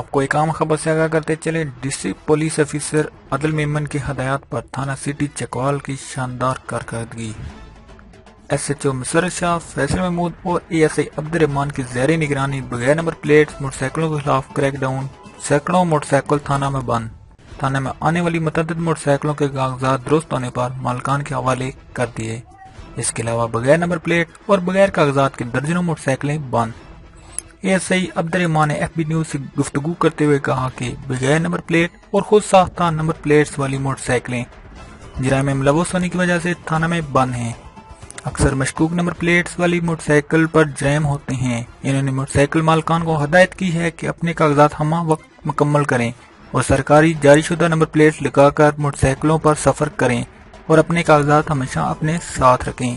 آپ کو ایک عام خبر سے آگاہ کرتے چلے۔ ڈسٹرکٹ پولیس افیسر عادل میمن کی ہدایات پر تھانہ سٹی چکوال کی شاندار کارکردگی۔ ایس ایچ او مسرت شاہ، فیصل محمود اور اے ایس آئی عبد الرحمان کی زیر نگرانی بغیر نمبر پلیٹس موٹر سائیکلوں کے خلاف کریک ڈاؤن۔ سینکڑوں موٹر سائیکل تھانہ میں بند۔ تھانہ میں آنے والی متعدد موٹر سائیکلوں کے کاغذات درست ہونے پر مالکان کے حوالے کر دیے۔ اس کے علاوہ بغیر نمبر پلیٹ اور بغیر کاغذات کے درجنوں motor سائیکلیں been. A S I عبد الرحمان نے ایف بی نیوز سے گفتگو کرتے ہوئے کہا کہ بغیر نمبر پلیٹ اور خود ساختہ نمبر پلیٹس والی موٹر سائیکلیں جرائم میں ملوث ہونے کی وجہ سے تھانہ میں بند ہیں۔ اکثر مشکوک نمبر پلیٹس والی موٹر سائیکل پر جرائم ہوتے ہیں۔ انہوں نے موٹر سائیکل مالکان کو ہدایت کی ہے کہ اپنے کاغذات ہمہ وقت مکمل کریں اور سرکاری جاری شدہ نمبر پلیٹس لگا کر موٹر سائیکلوں پر سفر کریں اور اپنے کاغذات ہمیشہ اپنے ساتھ رکھیں۔